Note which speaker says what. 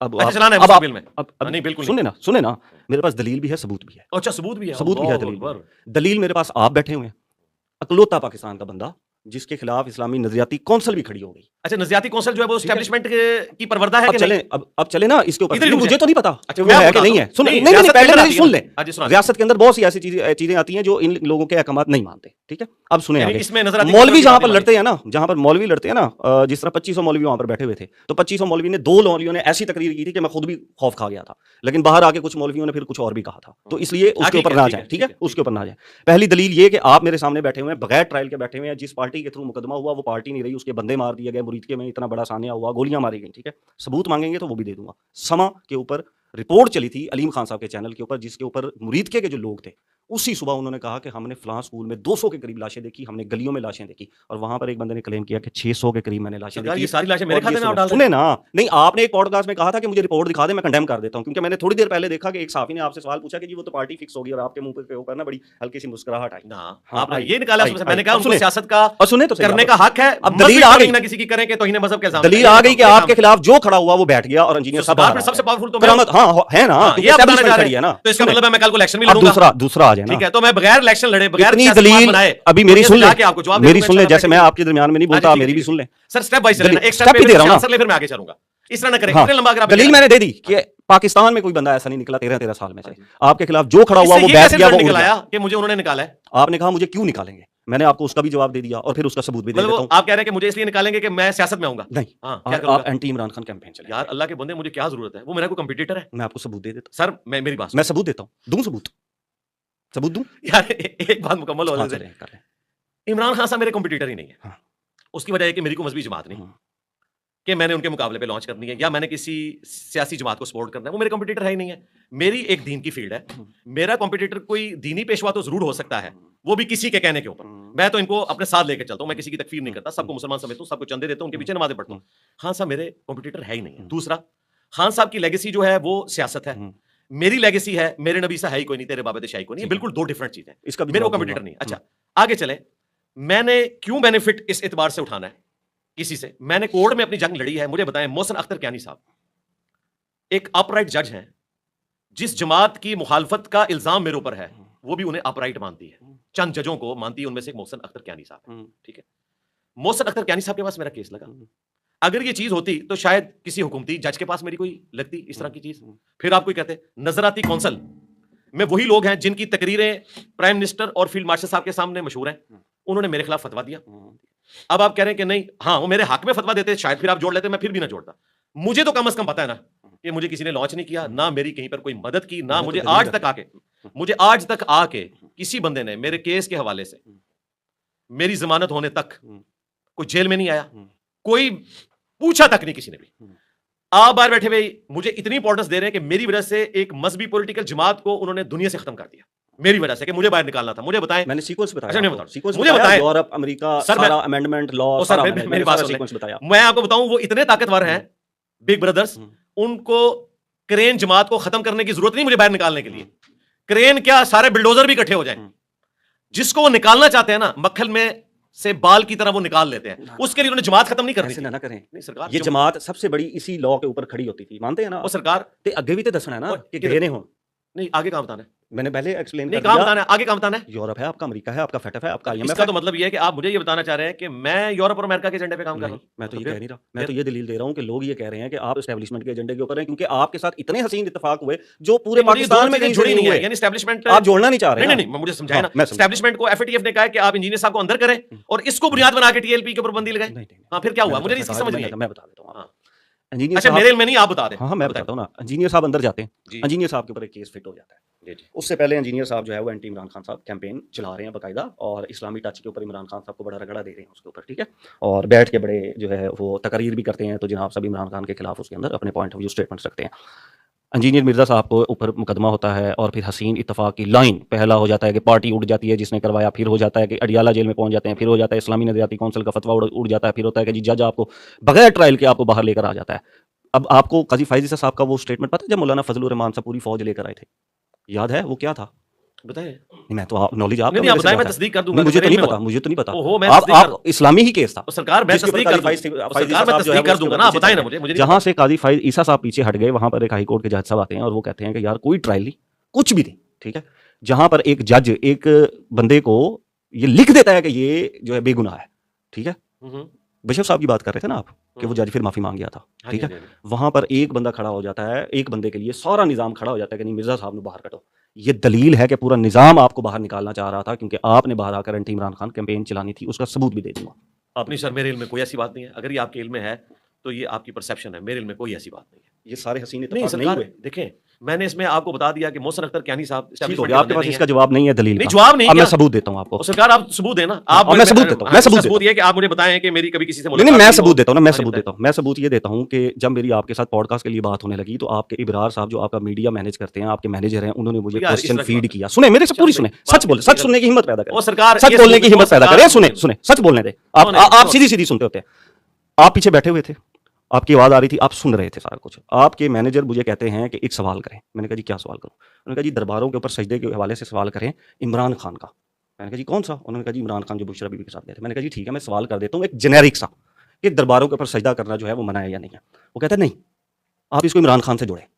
Speaker 1: اچھا چلانا ہے مستقبل میں؟ نہیں بالکل
Speaker 2: سنیں نا، میرے پاس دلیل بھی ہے، ثبوت بھی ہے.
Speaker 1: اچھا ثبوت بھی ہے،
Speaker 2: ثبوت بھی ہے، دلیل بھی ہے. دلیل میرے پاس آپ بیٹھے ہوئے ہیں، اکلوتا پاکستان کا بندہ جس کے خلاف اسلامی نظریاتی کونسل بھی کھڑی ہو گئی.
Speaker 1: اچھا نظریاتی کونسل جو ہے وہ اسٹیبلشمنٹ کی پروردہ ہے کہ نہیں؟
Speaker 2: اب چلے نا اس کے اوپر. مجھے تو نہیں پتا
Speaker 1: وہ ہے کہ نہیں ہے.
Speaker 2: نہیں پہلے میری سن لیں. ریاست کے اندر بہت سی ایسی چیزیں آتی ہیں جو ان لوگوں کے احکامات نہیں مانتے. ٹھیک ہے، اب سنیں آگے. مولوی جہاں پر لڑتے ہیں نا، مولوی لڑتے ہیں نا، جس طرح 2500 مولوی وہاں پر بیٹھے ہوئے تھے، تو 2500 مولوی نے 2 مولویوں نے ایسی تقریر کی تھی کہ میں خود بھی خوف کھا گیا تھا، لیکن باہر آ کے کچھ مولویوں نے پھر کچھ اور بھی کہا تھا. تو اس لیے اس کے اوپر نہ جائیں. ٹھیک ہے، اس کے اوپر نہ جائیں. پہلی دلیل یہ کہ آپ میرے سامنے بیٹھے ہوئے ہیں، بغیر ٹرائل کے بیٹھے ہوئے ہیں. جس پارٹی کے تھرو مقدمہ ہوا وہ پارٹی نہیں رہی، اس کے بندے مار دیے گئے. مریدکے میں اتنا بڑا سانحہ ہوا، گولیاں ماری گئیں. ٹھیک ہے، ثبوت مانگیں گے تو وہ بھی دے دوں گا. سما کے اوپر رپورٹ چلی تھی علیم خان صاحب کے چینل کے اوپر، جس کے اوپر مریدکے کے جو لوگ تھے اسی صبح انہوں نے کہا کہ ہم نے فلاں اسکول میں 200 کے قریب لاشیں دیکھی، ہم نے گلیوں میں لاشیں دیکھی، اور وہاں پر ایک بندے نے کلیم کیا کہ 600 کے قریب میں نے لاشیں دیکھی.
Speaker 1: یہ ساری لاشیں میرے کھاتے میں ڈال دیں.
Speaker 2: سنیں نا، نہیں آپ نے ایک پوڈ کاسٹ میں کہا تھا کہ مجھے رپورٹ دکھا دیں، میں کنڈیم کر دیتا ہوں، کیونکہ میں نے تھوڑی دیر پہلے دیکھا کہ ایک صحافی نے آپ سے سوال پوچھا کہ جی وہ تو پارٹی فکس ہوگی، اور آپ کے منہ کے اوپر نا بڑی ہلکی سی مسکراہٹ آئی.
Speaker 1: آپ نے یہ نکالا، میں نے کہا ان کو سیاست کا
Speaker 2: کرنے
Speaker 1: کا حق ہے.
Speaker 2: اب دلیل آ گئی،
Speaker 1: کسی کی کریں کہ توہین مذہب کے
Speaker 2: دلیل آ گئی کہ آپ کے خلاف جو کھڑا ہوا وہ بیٹھ گیا، اور انجینئر صاحب
Speaker 1: سب سے پاورفل تو
Speaker 2: ہاں ہے نا،
Speaker 1: تو اس کا مطلب ہے میں کل کو الیکشن بھی لڑوں گا.
Speaker 2: دوسرا آ جائے.
Speaker 1: ٹھیک ہے، تو میں بغیر الیکشن لڑے، بغیر
Speaker 2: دلیل ابھی میری سن لیں، جیسے میں آپ کے درمیان میں نہیں بولتا، میری بھی سن لیں
Speaker 1: سر. اسٹیپ بائی اسٹیپ ایک اسٹیپ پہ دے رہا ہوں، پھر میں آگے چلوں گا. اس طرح نہ کریں، اتنے لمبا.
Speaker 2: دلیل میں نے دے دی کہ پاکستان میں کوئی بندہ ایسا نہیں نکلا 13 سال میں سے آپ کے خلاف جو کھڑا ہوا وہ بیٹھ گیا، وہ
Speaker 1: نکلایا کہ مجھے انہوں نے نکالا ہے.
Speaker 2: آپ نے کہا مجھے کیوں نکالیں گے، میں نے آپ کو اس کا بھی جواب دے دیا اور پھر اس کا ثبوت بھی دے دیتا ہوں.
Speaker 1: آپ کہہ رہے ہیں کہ مجھے اس لیے نکالیں گے کہ میں سیاست میں آؤں گا؟ نہیں،
Speaker 2: آپ اینٹی عمران خان کیمپین چلیں.
Speaker 1: یار اللہ کے بندے، مجھے کیا ضرورت ہے؟ وہ میرا کوئی کمپیٹیٹر ہے؟
Speaker 2: میں آپ کو ثبوت دے دیتا ہوں.
Speaker 1: سر میری بات،
Speaker 2: میں ثبوت دیتا ہوں، دوں ثبوت دوں.
Speaker 1: یار ایک بات مکمل ہو جائے. عمران خان صاحب میرے کمپیٹیٹر ہی نہیں ہے. اس کی وجہ ہے کہ میری کوئی مذہبی جماعت نہیں کہ میں نے ان کے مقابلے پہ لانچ کرنی ہے، یا میں نے کسی سیاسی جماعت کو سپورٹ کرنا ہے. وہ میرے کمپیٹیٹر ہے ہی نہیں ہے. میری ایک دین کی فیلڈ ہے. میرا کمپیٹیٹر کوئی دینی پیشوا تو ضرور ہو سکتا ہے، وہ بھی کسی کے کہنے کے اوپر. میں تو ان کو اپنے ساتھ لے کے چلتا ہوں، میں کسی کی تکفیر نہیں کرتا، سب کو مسلمان سمجھتا ہوں، سب کو چندے دیتا ہوں، ان کے پیچھے نمازیں پڑھتا ہوں. خان صاحب میرے کمپیٹیٹر ہے ہی نہیں ہے. دوسرا، خان صاحب کی لیگیسی جو ہے وہ سیاست ہے، میری لیگیسی ہے میرے نبی سے ہے ہی کوئی نہیں، تیرے بابے شاہی کوئی نہیں. بالکل 2 ڈفرنٹ چیزیں. اس کا میرے کو کمپیٹیٹر نہیں. اچھا آگے چلیں. میں نے کیوں بینیفٹ اس اعتبار سے اٹھانا ہے کسی سے؟ میں نے کورٹ میں اپنی جنگ لڑی ہے. مجھے بتائیں، محسن اختر کیانی صاحب ایک اپ رائٹ جج ہیں. جس جماعت کی مخالفت کا الزام میرے اوپر ہے وہ بھی انہیں اپ رائٹ مانتی ہے. چند ججوں کو مانتی ہے، ان میں سے ایک محسن اختر کیانی صاحب. ٹھیک ہے، محسن اختر کیانی صاحب کے پاس میرا کیس لگا. اگر یہ چیز ہوتی تو شاید کسی حکومتی جج کے پاس میری کوئی لگتی اس طرح کی چیز. پھر آپ کوئی کہتے نظراتی کونسل میں وہی لوگ ہیں جن کی تقریریں پرائم منسٹر اور فیلڈ مارشل صاحب کے سامنے مشہور ہیں، انہوں نے میرے خلاف فتویٰ دیا. اب آپ کہہ رہے ہیں کہ نہیں، ہاں وہ میرے حق میں فتویٰ دیتے، شاید پھر آپ جوڑ لیتے، میں پھر بھی نہ جوڑتا. مجھے تو کم از کم پتا ہے نا کہ مجھے کسی نے لانچ نہیں کیا، نہ میری کہیں پر کوئی مدد کی، نہ مجھے آج تک آ کے کسی بندے نے میرے کیس کے حوالے سے میری ضمانت ہونے تک کوئی جیل میں نہیں آیا، کوئی پوچھا تک نہیں کسی نے بھی. آپ باہر بیٹھے ہوئے مجھے اتنی امپورٹنس دے رہے ہیں کہ میری وجہ سے ایک مذہبی پولیٹیکل جماعت کو انہوں نے دنیا سے ختم کر دیا، میری وجہ سے، کہ مجھے باہر نکالنا تھا. مجھے بتائیں،
Speaker 2: میں نے سیکوینس بتایا،
Speaker 1: مجھے بتائیں
Speaker 2: یورپ، امریکہ، سارا امینڈمنٹ لا،
Speaker 1: سر میری بات سیکوینس بتایا. میں آپ کو بتاؤں وہ اتنے طاقتور ہیں بگ بردرز، ان کو کرین جماعت کو ختم کرنے کی ضرورت نہیں مجھے باہر نکالنے کے لیے. کرین کیا، سارے بلڈوزر بھی اکٹھے ہو جائیں، جس کو وہ نکالنا چاہتے ہیں نا مکھل میں سے بال کی طرح وہ نکال لیتے ہیں. اس کے لیے انہوں نے جماعت ختم نہیں کرنی.
Speaker 2: ایسے نہ کریں. یہ جماعت سب سے بڑی اسی لا کے اوپر کھڑی ہوتی تھی، مانتے ہیں نا.
Speaker 1: وہ سرکار
Speaker 2: تے اگے بھی تے دسنا ہے نا کہ گئے نے ہوں.
Speaker 1: نہیں آگے کہاں بتانا ہے؟
Speaker 2: میں نے پہلے ایکسپلین
Speaker 1: نہیں، کہاں بتانا ہے؟ آگے کہاں بتانا ہے؟
Speaker 2: یورپ ہے آپ کا، امریکہ ہے آپ کا، فیٹف ہے آپ کا.
Speaker 1: اس کا تو مطلب یہ ہے کہ آپ مجھے یہ بتانا چاہ رہے ہیں کہ میں یورپ اور امریکہ کے ایجنڈے پہ کام کر رہا ہوں.
Speaker 2: میں تو یہ کہہ نہیں رہا، میں تو یہ دلیل دے رہا ہوں کہ لوگ یہ کہہ رہے ہیں کہ آپ اسٹیبلشمنٹ کے ایجنڈے کے اوپر ہیں، کیونکہ آپ کے ساتھ اتنے حسین اتفاق ہوئے جو پورے پاکستان میں
Speaker 1: جڑی نہیں ہے. یعنی اسٹیبلشمنٹ
Speaker 2: آپ جوڑنا نہیں چاہ رہے.
Speaker 1: نہیں، مجھے سمجھائیں نا. اسٹیبلشمنٹ کو ایف اے ٹی ایف نے کہا کہ آپ انجینئر صاحب کو اندر کریں اور اس کو بنیاد بنا کے ٹی ایل پی کے اوپر بندی لگائیں. ہاں پھر کیا ہوا؟ مجھے اس کی سمجھ نہیں آئی.
Speaker 2: میں بتا دیتا ہوں.
Speaker 1: اچھا میرے علم میں نہیں، آپ بتا دیں.
Speaker 2: ہاں میں بتاتا ہوں نا. انجینئر صاحب اندر جاتے ہیں، انجینئر صاحب کے اوپر ایک کیس فٹ ہو جاتا ہے. اس سے پہلے انجینئر صاحب جو ہے وہ اینٹی عمران خان صاحب کیمپین چلا رہے ہیں باقاعدہ، اور اسلامی ٹچ کے اوپر عمران خان صاحب کو بڑا رگڑا دے رہے ہیں اس کے اوپر. ٹھیک ہے، اور بیٹھ کے بڑے جو ہے وہ تقریر بھی کرتے ہیں. تو جناب صاحب عمران خان کے خلاف اس کے اندر اپنے پوائنٹ آف ویو اسٹیٹمنٹس رکھتے ہیں. انجینئر مرزا صاحب کو اوپر مقدمہ ہوتا ہے، اور پھر حسین اتفاق کی لائن پہلا ہو جاتا ہے کہ پارٹی اڑ جاتی ہے جس نے کروایا، پھر ہو جاتا ہے کہ اڈیالہ جیل میں پہنچ جاتے ہیں، پھر ہو جاتا ہے اسلامی نظریاتی کونسل کا فتویٰ اڑ جاتا ہے، پھر ہوتا ہے کہ جی جج آپ کو بغیر ٹرائل کے آپ کو باہر لے کر آ جاتا ہے. اب آپ کو قاضی فائز عیسیٰ صاحب کا وہ اسٹیٹمنٹ پتہ ہے جب مولانا فضل الرحمان سے پوری فوج لے کر آئے تھے، یاد ہے وہ کیا تھا؟
Speaker 1: بتائیں
Speaker 2: نہیں میں تو نالج آپ
Speaker 1: نہیں آپ بتائیں میں تصدیق کر دوں گا
Speaker 2: مجھے تو نہیں پتا مجھے تو نہیں پتا
Speaker 1: اوہو میں
Speaker 2: آپ اسلامی ہی کیس تھا
Speaker 1: سرکار میں تصدیق کر دوں گا نا بتائیں نا مجھے
Speaker 2: جہاں سے قاضی فائز عیسیٰ صاحب پیچھے ہٹ گئے وہاں پر ایک ہائی کورٹ کے جج صاحب آتے ہیں اور وہ کہتے ہیں کہ یار کوئی ٹرائل نہیں کچھ بھی نہیں ٹھیک ہے جہاں پر ایک جج ایک بندے کو یہ لکھ دیتا ہے کہ یہ جو ہے بے گناہ ہے ٹھیک ہے بشپ صاحب کی بات کر رہے تھے نا آپ کہ وہ جج پھر معافی مانگ گیا تھا ٹھیک ہے وہاں پر ایک بندہ کھڑا ہو جاتا ہے ایک بندے کے لیے سارا نظام کھڑا ہو جاتا ہے کہ نہیں مرزا صاحب نے باہر کٹو یہ دلیل ہے کہ پورا نظام آپ کو باہر نکالنا چاہ رہا تھا کیونکہ آپ نے باہر آ کر اینٹی عمران خان کیمپین چلانی تھی اس کا ثبوت بھی دے دوں گا
Speaker 1: اپنی سر میرے علم میں کوئی ایسی بات نہیں ہے اگر یہ آپ کے علم میں ہے تو یہ آپ کی پرسیپشن ہے میرے علم میں کوئی ایسی بات نہیں ہے
Speaker 2: یہ سارے حسین
Speaker 1: نہیں سرکار دیکھیں میں نے اس میں آپ کو بتا دیا کہ محسن اختر کیانی صاحب
Speaker 2: آپ کے پاس اس کا جواب نہیں ہے دلیل
Speaker 1: نہیں جواب نہیں
Speaker 2: میں ثبوت دیتا ہوں آپ کو
Speaker 1: سرکار آپ ثبوت دیں نا آپ
Speaker 2: میں ثبوت دیتا ہوں میں
Speaker 1: ثبوت یہ کہ آپ مجھے بتائیں کہ میری کبھی کسی سے
Speaker 2: نہیں میں ثبوت دیتا ہوں میں ثبوت دیتا ہوں میں ثبوت یہ دیتا ہوں کہ جب میری آپ کے ساتھ پوڈ کاسٹ کے لیے بات ہونے لگی تو آپ کے ابرار صاحب جو آپ کا میڈیا مینیج کرتے ہیں آپ کے مینیجر ہیں انہوں نے مجھے کوسچن فیڈ کیا سنیں میرے سے پوری سنیں سچ بولیں سچ سننے کی ہمت پیدا کریں
Speaker 1: سرکار
Speaker 2: سچ بولنے کی ہمت پیدا کریں سنیں سچ بولنے دیں آپ سیدھی سیدھی سنتے ہوتے ہیں آپ پیچھے بیٹھے ہوئے تھے آپ کی آواز آ رہی تھی آپ سن رہے تھے سارا کچھ آپ کے مینیجر مجھے کہتے ہیں کہ ایک سوال کریں میں نے کہا جی کیا سوال کروں انہوں نے کہا جی درباروں کے اوپر سجدے کے حوالے سے سوال کریں عمران خان کا میں نے کہا جی کون سا انہوں نے کہا جی عمران خان جو بشرا بی بی کے ساتھ گئے تھے میں نے کہا جی ٹھیک ہے میں سوال کر دیتا ہوں ایک جنیرک سا کہ درباروں کے اوپر سجدہ کرنا جو ہے وہ منع ہے یا نہیں ہے وہ کہتا ہے نہیں آپ اس کو عمران خان سے جوڑیں